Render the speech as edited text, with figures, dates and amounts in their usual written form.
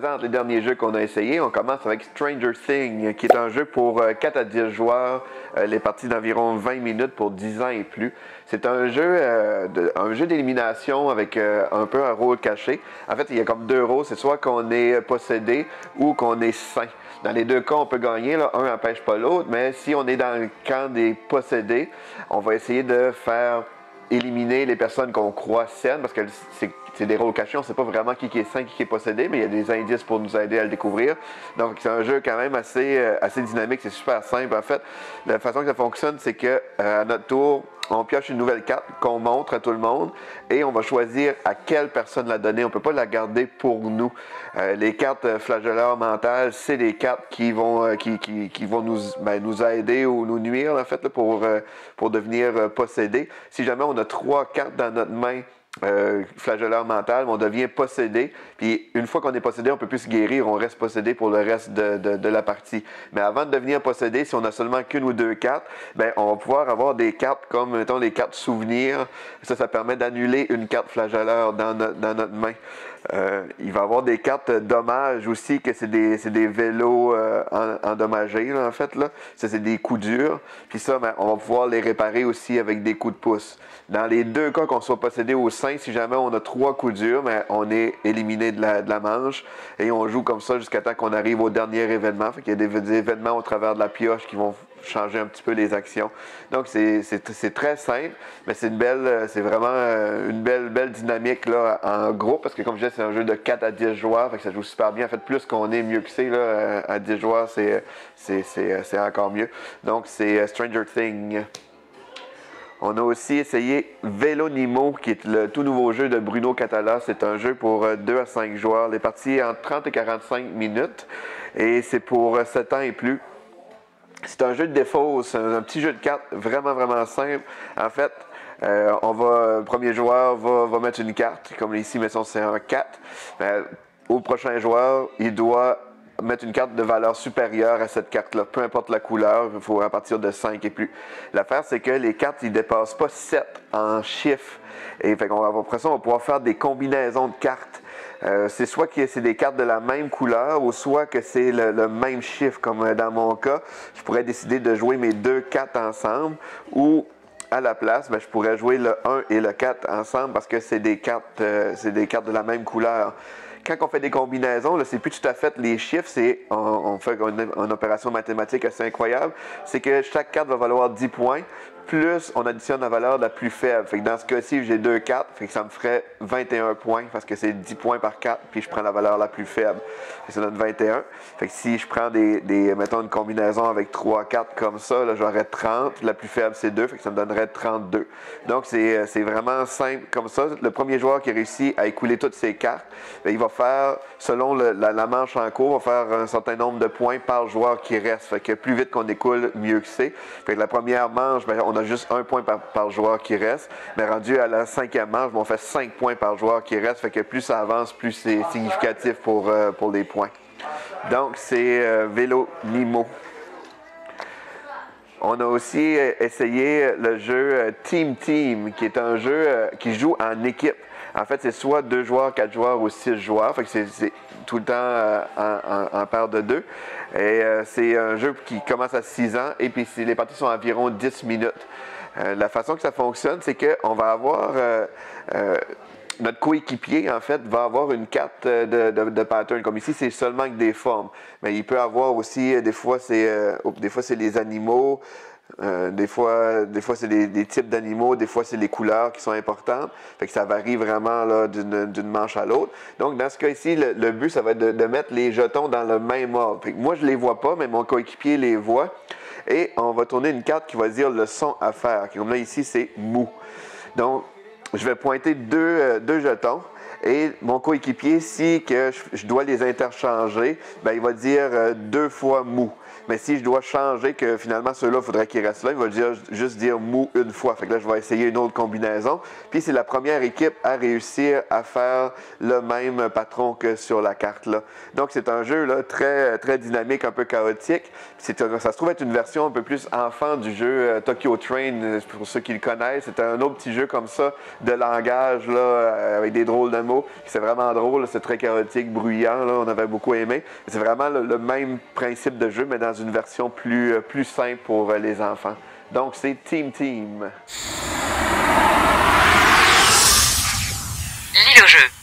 présente les derniers jeux qu'on a essayés. On commence avec Stranger Things, qui est un jeu pour 4 à 10 joueurs, les parties d'environ 20 minutes pour 10 ans et plus. C'est un jeu d'élimination avec un peu un rôle caché. En fait, il y a comme deux rôles. C'est soit qu'on est possédé ou qu'on est sain. Dans les deux cas, on peut gagner. Là. Un n'empêche pas l'autre, mais si on est dans le camp des possédés, on va essayer de faire éliminer les personnes qu'on croit saines, parce que c'est des rôles cachés, on ne sait pas vraiment qui est sain, qui est possédé, mais il y a des indices pour nous aider à le découvrir. Donc c'est un jeu quand même assez dynamique, c'est super simple en fait. La façon que ça fonctionne, c'est que à notre tour, on pioche une nouvelle carte qu'on montre à tout le monde et on va choisir à quelle personne la donner. On ne peut pas la garder pour nous. Les cartes flageoleurs mentales, c'est des cartes qui vont nous aider ou nous nuire en fait là, pour devenir possédés. Si jamais on a 3 cartes dans notre main, flagelleur mental, on devient possédé. Puis une fois qu'on est possédé, on ne peut plus se guérir, on reste possédé pour le reste de la partie. Mais avant de devenir possédé, si on a seulement qu'une ou deux cartes, ben, on va pouvoir avoir des cartes comme, mettons, les cartes souvenirs. Ça permet d'annuler une carte flagelleur dans notre main. Il va y avoir des cartes dommages aussi, que c'est des vélos endommagés, là, en fait. Là. Ça, c'est des coups durs. Puis ça, ben, on va pouvoir les réparer aussi avec des coups de pouce. Dans les deux cas, qu'on soit possédé au sein, si jamais on a 3 coups durs, ben, on est éliminé de la manche. Et on joue comme ça jusqu'à temps qu'on arrive au dernier événement. Fait qu'il y a des événements au travers de la pioche qui vont changer un petit peu les actions. Donc, c'est très simple, mais c'est vraiment une belle dynamique là, en groupe, parce que comme je disais, c'est un jeu de 4 à 10 joueurs, fait que ça joue super bien. En fait, plus qu'on est, mieux que c'est. Là, à 10 joueurs, c'est encore mieux. Donc, c'est Stranger Things. On a aussi essayé Vélonimo, qui est le tout nouveau jeu de Bruno Catala. C'est un jeu pour 2 à 5 joueurs. Les parties entre 30 et 45 minutes. Et c'est pour 7 ans et plus. C'est un jeu de défausse, un petit jeu de cartes vraiment, vraiment simple. En fait, le premier joueur va mettre une carte. Comme ici, mettons, c'est un 4. Au prochain joueur, il doit mettre une carte de valeur supérieure à cette carte-là, peu importe la couleur, il faut à partir de 5 et plus. L'affaire, c'est que les cartes, ils ne dépassent pas 7 en chiffres. Et fait après ça, on va pouvoir faire des combinaisons de cartes. C'est soit que c'est des cartes de la même couleur ou soit que c'est le même chiffre, comme dans mon cas. Je pourrais décider de jouer mes 2 cartes ensemble ou à la place, je pourrais jouer le 1 et le 4 ensemble parce que c'est des cartes de la même couleur. Quand on fait des combinaisons, là, c'est plus tout à fait les chiffres, on fait une opération mathématique assez incroyable, c'est que chaque carte va valoir 10 points, plus on additionne la valeur la plus faible. Fait que dans ce cas-ci, j'ai 2 cartes, fait que ça me ferait 21 points, parce que c'est 10 points par carte, puis je prends la valeur la plus faible. Et ça donne 21. Fait que si je prends mettons une combinaison avec 3 cartes comme ça, là, j'aurais 30, la plus faible c'est 2, fait que ça me donnerait 32. Donc c'est vraiment simple comme ça. Le premier joueur qui réussit à écouler toutes ses cartes, bien, il va faire, selon la manche en cours, va faire un certain nombre de points par joueur qui reste. Fait que plus vite qu'on écoule, mieux que c'est. Fait que la première manche, bien, on a juste 1 point par joueur qui reste. Mais rendu à la 5e manche, on fait 5 points par joueur qui reste. Fait que plus ça avance, plus c'est significatif pour les points. Donc, c'est Vélonimo. On a aussi essayé le jeu Team Team, qui est un jeu qui joue en équipe. En fait, c'est soit 2 joueurs, 4 joueurs ou 6 joueurs. Fait que c'est tout le temps en paire de 2. Et c'est un jeu qui commence à 6 ans et puis les parties sont environ 10 minutes. La façon que ça fonctionne, c'est qu'on va avoir notre coéquipier, en fait, va avoir une carte de pattern. Comme ici, c'est seulement que des formes. Mais il peut avoir aussi, des fois, c'est les animaux. Des fois c'est des types d'animaux, des fois, c'est les couleurs qui sont importantes. Fait que ça varie vraiment là, d'une manche à l'autre. Donc, dans ce cas-ci, le but, ça va être de mettre les jetons dans le même ordre. Fait que moi, je ne les vois pas, mais mon coéquipier les voit. Et on va tourner une carte qui va dire le son à faire. Comme là, ici, c'est mou. Donc, je vais pointer deux jetons. Et mon coéquipier, si que je dois les interchanger, bien, il va dire 2 fois mou. Mais si je dois changer que finalement ceux-là, il faudrait qu'ils restent là, il va juste dire mou une fois. Fait que là, je vais essayer une autre combinaison. Puis c'est la première équipe à réussir à faire le même patron que sur la carte là. Donc c'est un jeu là, très, très dynamique, un peu chaotique. Ça se trouve être une version un peu plus enfant du jeu Tokyo Train, pour ceux qui le connaissent. C'est un autre petit jeu comme ça, de langage, là, avec des drôles de mots. C'est vraiment drôle, c'est très chaotique, bruyant, là, on avait beaucoup aimé. C'est vraiment le même principe de jeu, mais dans une version plus simple pour les enfants. Donc c'est Team Team. Lis le jeu.